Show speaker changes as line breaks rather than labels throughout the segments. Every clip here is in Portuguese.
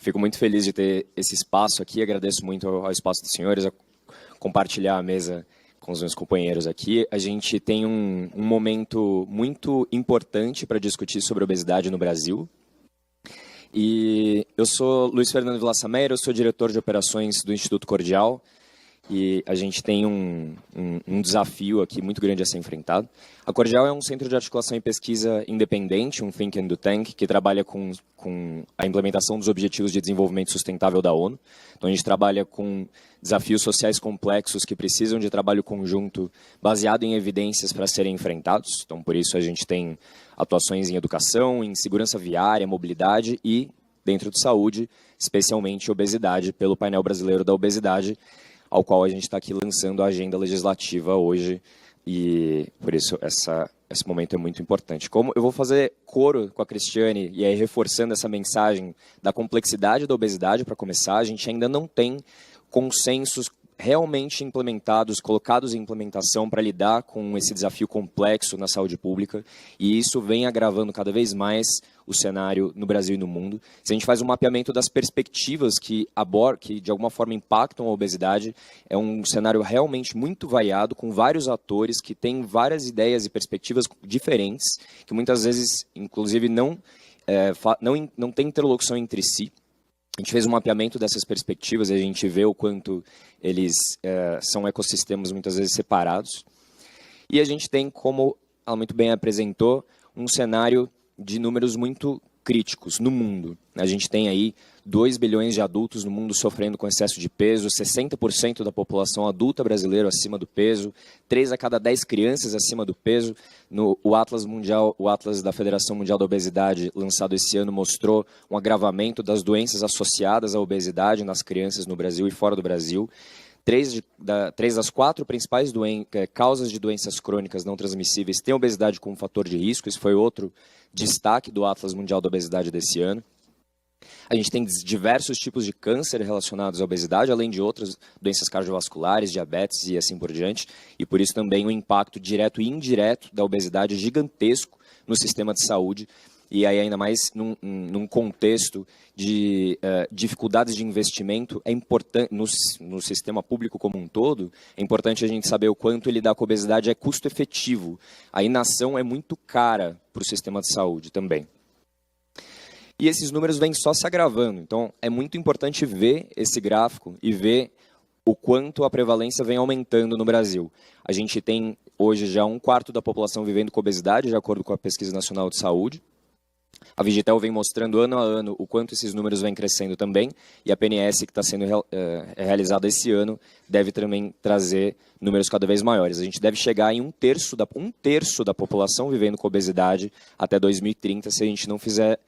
Fico muito feliz de ter esse espaço aqui, agradeço muito ao espaço dos senhores, a compartilhar a mesa com os meus companheiros aqui. A gente tem um momento muito importante para discutir sobre obesidade no Brasil. E eu sou Luiz Fernando Villasamera, eu sou diretor de operações do Instituto Cordial. E a gente tem um desafio aqui muito grande a ser enfrentado. A Cordial é um centro de articulação e pesquisa independente, um think and do tank, que trabalha com a implementação dos Objetivos de Desenvolvimento Sustentável da ONU. Então a gente trabalha com desafios sociais complexos que precisam de trabalho conjunto baseado em evidências para serem enfrentados. Então por isso a gente tem atuações em educação, em segurança viária, mobilidade e, dentro de saúde, especialmente obesidade, pelo Painel Brasileiro da Obesidade, ao qual a gente está aqui lançando a agenda legislativa hoje, e por isso esse momento é muito importante. Como eu vou fazer coro com a Cristiane, e aí reforçando essa mensagem da complexidade da obesidade, para começar, a gente ainda não tem consensos realmente implementados, colocados em implementação para lidar com esse desafio complexo na saúde pública, e isso vem agravando cada vez mais o cenário no Brasil e no mundo. Se a gente faz um mapeamento das perspectivas que de alguma forma impactam a obesidade, é um cenário realmente muito variado, com vários atores que têm várias ideias e perspectivas diferentes, que muitas vezes, inclusive, não têm interlocução entre si. A gente fez um mapeamento dessas perspectivas e a gente vê o quanto eles são ecossistemas muitas vezes separados. E a gente tem, como ela muito bem apresentou, um cenário de números muito críticos no mundo. A gente tem aí 2 bilhões de adultos no mundo sofrendo com excesso de peso, 60% da população adulta brasileira acima do peso, 3 a cada 10 crianças acima do peso. O Atlas da Federação Mundial da Obesidade, lançado esse ano, mostrou um agravamento das doenças associadas à obesidade nas crianças no Brasil e fora do Brasil. 3 das 4 principais causas de doenças crônicas não transmissíveis têm obesidade como fator de risco. Isso foi outro destaque do Atlas Mundial da Obesidade desse ano. A gente tem diversos tipos de câncer relacionados à obesidade, além de outras doenças cardiovasculares, diabetes e assim por diante. E por isso também o impacto direto e indireto da obesidade gigantesco no sistema de saúde. E aí, ainda mais num contexto de dificuldades de investimento, é importante, no sistema público como um todo, é importante a gente saber o quanto lidar com a obesidade é custo efetivo. A inação é muito cara para o sistema de saúde também. E esses números vêm só se agravando. Então, é muito importante ver esse gráfico e ver o quanto a prevalência vem aumentando no Brasil. A gente tem hoje já 1/4 da população vivendo com obesidade, de acordo com a Pesquisa Nacional de Saúde. A Vigitel vem mostrando ano a ano o quanto esses números vêm crescendo também, e a PNS, que está sendo realizada esse ano, deve também trazer números cada vez maiores. A gente deve chegar em um terço da população vivendo com obesidade até 2030, se a gente não fizer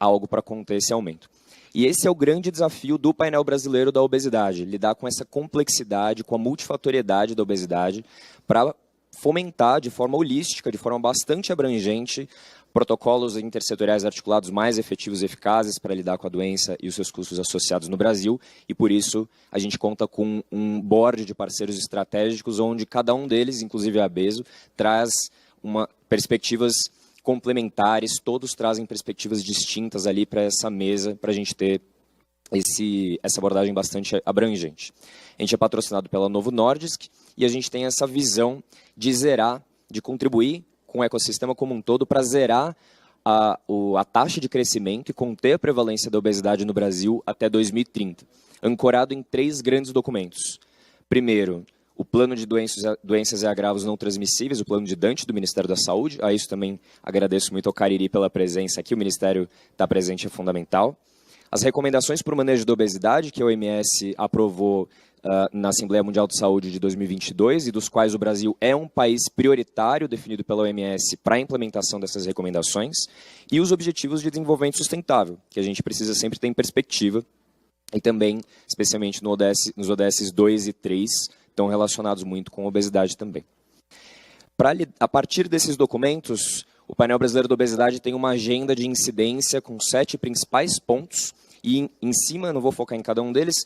algo para conter esse aumento. E esse é o grande desafio do painel brasileiro da obesidade, lidar com essa complexidade, com a multifatoriedade da obesidade, para fomentar de forma holística, de forma bastante abrangente, protocolos intersetoriais articulados mais efetivos e eficazes para lidar com a doença e os seus custos associados no Brasil, e por isso a gente conta com um board de parceiros estratégicos, onde cada um deles, inclusive a Abeso, traz perspectivas complementares, todos trazem perspectivas distintas ali para essa mesa, para a gente ter essa abordagem bastante abrangente. A gente é patrocinado pela Novo Nordisk e a gente tem essa visão de zerar, de contribuir com o ecossistema como um todo para zerar a taxa de crescimento e conter a prevalência da obesidade no Brasil até 2030, ancorado em 3 grandes documentos. Primeiro, o Plano de Doenças e Agravos Não Transmissíveis, o Plano de Dante do Ministério da Saúde. A isso também agradeço muito ao Cariri pela presença aqui, o Ministério está presente, é fundamental. As recomendações para o manejo da obesidade, que a OMS aprovou na Assembleia Mundial de Saúde de 2022, e dos quais o Brasil é um país prioritário definido pela OMS para a implementação dessas recomendações, e os Objetivos de Desenvolvimento Sustentável, que a gente precisa sempre ter em perspectiva, e também, especialmente nos ODS 2 e 3, estão relacionados muito com a obesidade também. A partir desses documentos, o painel brasileiro da obesidade tem uma agenda de incidência com 7 principais pontos, e em cima, não vou focar em cada um deles,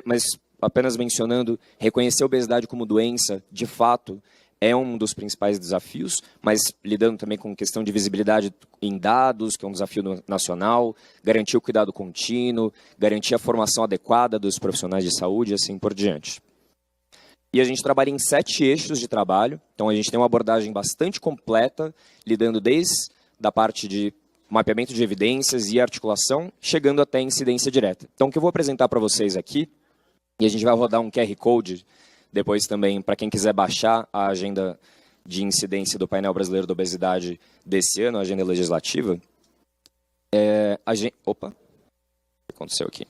mas apenas mencionando, reconhecer a obesidade como doença, de fato, é um dos principais desafios, mas lidando também com questão de visibilidade em dados, que é um desafio nacional, garantir o cuidado contínuo, garantir a formação adequada dos profissionais de saúde e assim por diante. E a gente trabalha em 7 eixos de trabalho, então a gente tem uma abordagem bastante completa, lidando desde a parte de mapeamento de evidências e articulação, chegando até incidência direta. Então, o que eu vou apresentar para vocês aqui, e a gente vai rodar um QR Code depois também, para quem quiser baixar a agenda de incidência do Painel Brasileiro da Obesidade desse ano, a agenda legislativa. Opa, o que aconteceu aqui?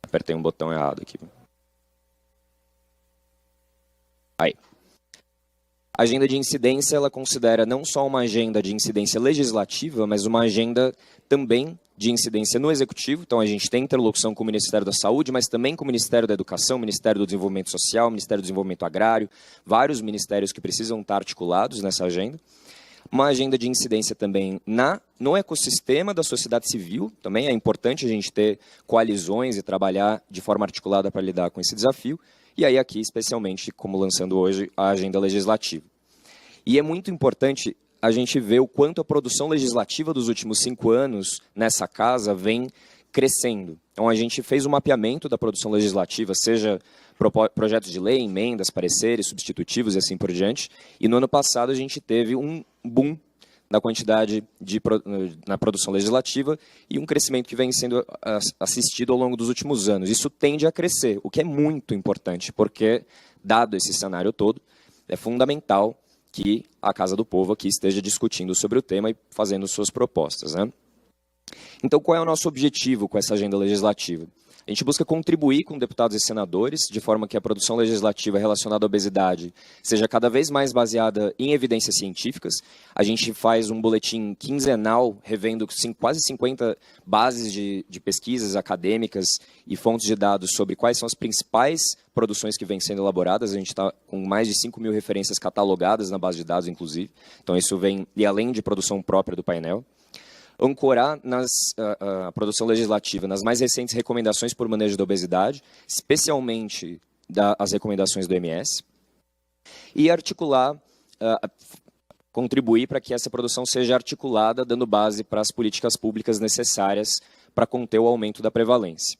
Apertei um botão errado aqui. Aí. A agenda de incidência, ela considera não só uma agenda de incidência legislativa, mas uma agenda também de incidência no Executivo. Então, a gente tem interlocução com o Ministério da Saúde, mas também com o Ministério da Educação, Ministério do Desenvolvimento Social, Ministério do Desenvolvimento Agrário, vários ministérios que precisam estar articulados nessa agenda. Uma agenda de incidência também no ecossistema da sociedade civil. Também é importante a gente ter coalizões e trabalhar de forma articulada para lidar com esse desafio. E aí aqui, especialmente, como lançando hoje, a agenda legislativa. E é muito importante a gente ver o quanto a produção legislativa dos últimos 5 anos nessa casa vem crescendo. Então, a gente fez um mapeamento da produção legislativa, seja projetos de lei, emendas, pareceres, substitutivos e assim por diante. E no ano passado a gente teve um boom da quantidade na produção legislativa e um crescimento que vem sendo assistido ao longo dos últimos anos. Isso tende a crescer, o que é muito importante, porque, dado esse cenário todo, é fundamental que a Casa do Povo aqui esteja discutindo sobre o tema e fazendo suas propostas, né? Então, qual é o nosso objetivo com essa agenda legislativa? A gente busca contribuir com deputados e senadores, de forma que a produção legislativa relacionada à obesidade seja cada vez mais baseada em evidências científicas. A gente faz um boletim quinzenal, revendo quase 50 bases de pesquisas acadêmicas e fontes de dados sobre quais são as principais produções que vêm sendo elaboradas. A gente está com mais de 5.000 referências catalogadas na base de dados, inclusive. Então, isso vem, e além de produção própria do painel. Ancorar a produção legislativa nas mais recentes recomendações por manejo da obesidade, especialmente as recomendações do OMS, e articular, contribuir para que essa produção seja articulada, dando base para as políticas públicas necessárias para conter o aumento da prevalência.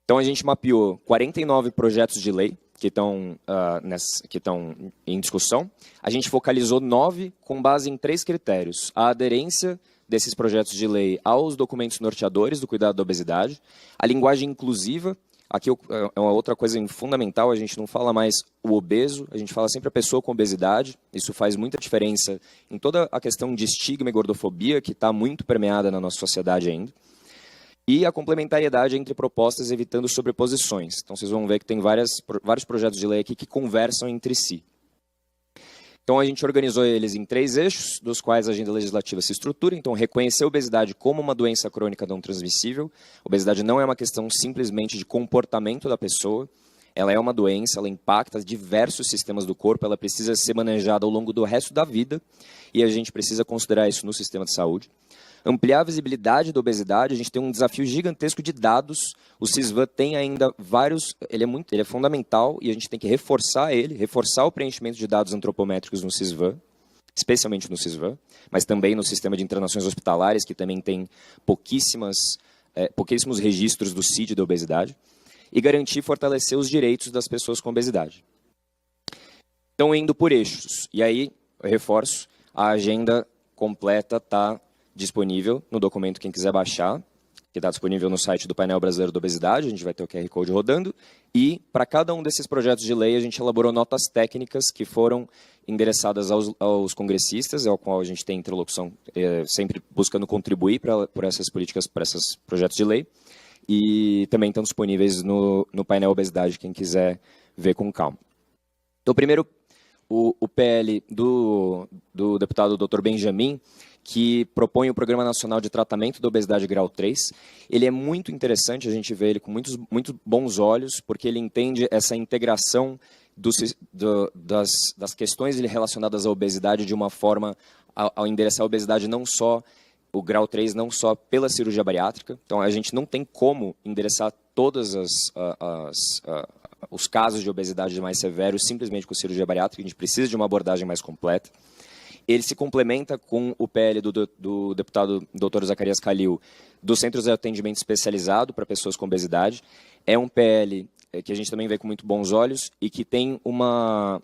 Então, a gente mapeou 49 projetos de lei que estão em discussão. A gente focalizou 9 com base em 3 critérios: a aderência desses projetos de lei aos documentos norteadores do cuidado da obesidade, a linguagem inclusiva. Aqui é uma outra coisa fundamental, a gente não fala mais o obeso, a gente fala sempre a pessoa com obesidade. Isso faz muita diferença em toda a questão de estigma e gordofobia, que está muito permeada na nossa sociedade ainda. E a complementariedade entre propostas, evitando sobreposições. Então, vocês vão ver que tem vários projetos de lei aqui que conversam entre si. Então, a gente organizou eles em 3 eixos, dos quais a agenda legislativa se estrutura. Então, reconhecer a obesidade como uma doença crônica não transmissível. A obesidade não é uma questão simplesmente de comportamento da pessoa. Ela é uma doença, ela impacta diversos sistemas do corpo, ela precisa ser manejada ao longo do resto da vida, e a gente precisa considerar isso no sistema de saúde. Ampliar a visibilidade da obesidade, a gente tem um desafio gigantesco de dados. O CISVAN tem ainda vários, ele é fundamental e a gente tem que reforçar o preenchimento de dados antropométricos no CISVAN, especialmente no CISVAN, mas também no sistema de internações hospitalares, que também tem pouquíssimos registros do CID da obesidade, e garantir e fortalecer os direitos das pessoas com obesidade. Então, indo por eixos, e aí, eu reforço, a agenda completa está disponível no documento, quem quiser baixar, que está disponível no site do Painel Brasileiro da Obesidade, a gente vai ter o QR Code rodando, e para cada um desses projetos de lei a gente elaborou notas técnicas que foram endereçadas aos congressistas, ao qual a gente tem interlocução, sempre buscando contribuir por essas políticas, para esses projetos de lei, e também estão disponíveis no Painel Obesidade, quem quiser ver com calma. Então, primeiro, o PL do deputado Dr. Benjamin, que propõe o Programa Nacional de Tratamento da Obesidade Grau 3. Ele é muito interessante, a gente vê ele com muito bons olhos, porque ele entende essa integração das questões relacionadas à obesidade de uma forma, ao endereçar a obesidade não só, o grau 3 não só pela cirurgia bariátrica. Então, a gente não tem como endereçar todas os casos de obesidade mais severos simplesmente com cirurgia bariátrica. A gente precisa de uma abordagem mais completa. Ele se complementa com o PL do deputado Dr. Zacarias Calil, dos Centros de Atendimento Especializado para Pessoas com Obesidade. É um PL que a gente também vê com muito bons olhos e que tem uma...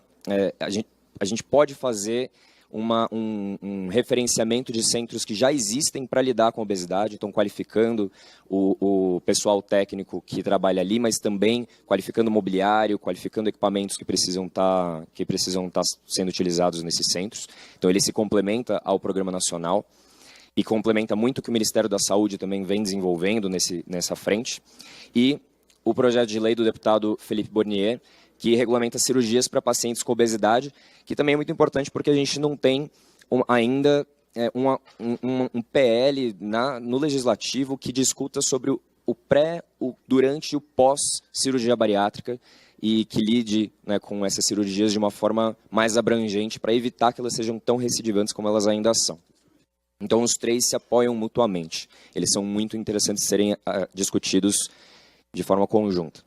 a gente pode fazer um referenciamento de centros que já existem para lidar com a obesidade, então qualificando o pessoal técnico que trabalha ali, mas também qualificando o mobiliário, qualificando equipamentos que precisam estar sendo utilizados nesses centros. Então ele se complementa ao Programa Nacional e complementa muito o que o Ministério da Saúde também vem desenvolvendo nessa frente. E o projeto de lei do deputado Felipe Bornier, que regulamenta cirurgias para pacientes com obesidade, que também é muito importante porque a gente não tem ainda um PL no legislativo que discuta sobre o pré, o durante e o pós-cirurgia bariátrica e que lide, né, com essas cirurgias de uma forma mais abrangente para evitar que elas sejam tão recidivantes como elas ainda são. Então, os três se apoiam mutuamente. Eles são muito interessantes de serem discutidos de forma conjunta.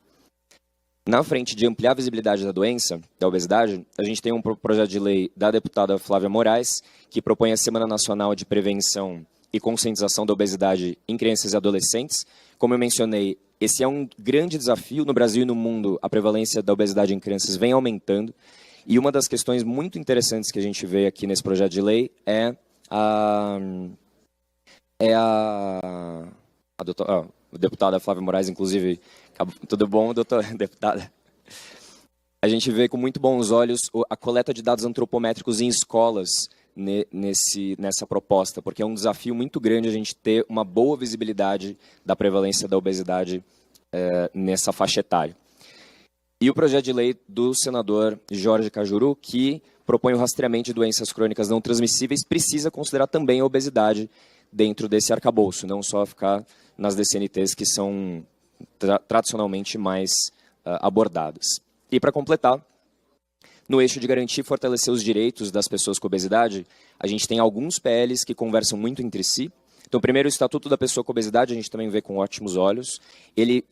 Na frente de ampliar a visibilidade da doença, da obesidade, a gente tem um projeto de lei da deputada Flávia Moraes, que propõe a Semana Nacional de Prevenção e Conscientização da Obesidade em Crianças e Adolescentes. Como eu mencionei, esse é um grande desafio no Brasil e no mundo. A prevalência da obesidade em crianças vem aumentando. E uma das questões muito interessantes que a gente vê aqui nesse projeto de lei é a deputada Flávia Moraes, inclusive. Tudo bom, deputada? A gente vê com muito bons olhos a coleta de dados antropométricos em escolas nessa proposta, porque é um desafio muito grande a gente ter uma boa visibilidade da prevalência da obesidade nessa faixa etária. E o projeto de lei do senador Jorge Cajuru, que propõe o rastreamento de doenças crônicas não transmissíveis, precisa considerar também a obesidade dentro desse arcabouço, não só ficar nas DCNTs que são tradicionalmente mais abordadas. E para completar, no eixo de garantir e fortalecer os direitos das pessoas com obesidade, a gente tem alguns PLs que conversam muito entre si. Então, primeiro, o Estatuto da Pessoa com Obesidade, a gente também vê com ótimos olhos. Ele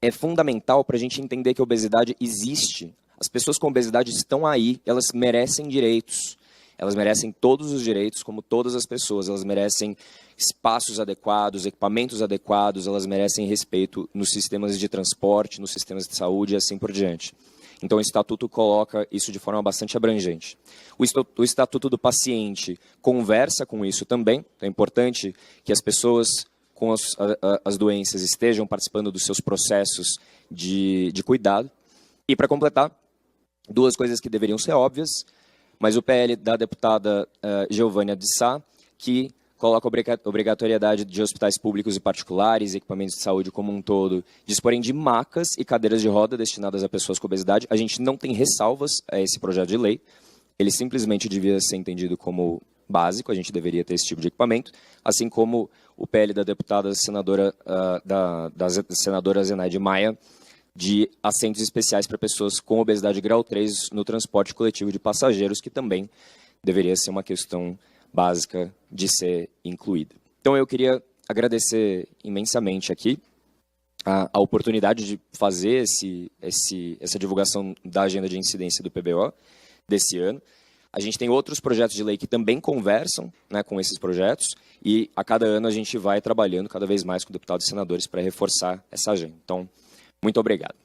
é fundamental para a gente entender que a obesidade existe. As pessoas com obesidade estão aí, elas merecem direitos. Elas merecem todos os direitos, como todas as pessoas. Elas merecem espaços adequados, equipamentos adequados, elas merecem respeito nos sistemas de transporte, nos sistemas de saúde e assim por diante. Então, o Estatuto coloca isso de forma bastante abrangente. O Estatuto do Paciente conversa com isso também. Então, é importante que as pessoas com as doenças estejam participando dos seus processos de cuidado. E, para completar, duas coisas que deveriam ser óbvias, mas o PL da deputada Geovânia de Sá, que coloca a obrigatoriedade de hospitais públicos e particulares, equipamentos de saúde como um todo, disporem de macas e cadeiras de roda destinadas a pessoas com obesidade. A gente não tem ressalvas a esse projeto de lei. Ele simplesmente devia ser entendido como básico, a gente deveria ter esse tipo de equipamento, assim como o PL da deputada senadora, da senadora Zenaide Maia, de assentos especiais para pessoas com obesidade grau 3 no transporte coletivo de passageiros, que também deveria ser uma questão básica de ser incluída. Então, eu queria agradecer imensamente aqui a oportunidade de fazer essa divulgação da agenda de incidência do PBO desse ano. A gente tem outros projetos de lei que também conversam, né, com esses projetos, e a cada ano a gente vai trabalhando cada vez mais com deputados e senadores para reforçar essa agenda. Então, muito obrigado.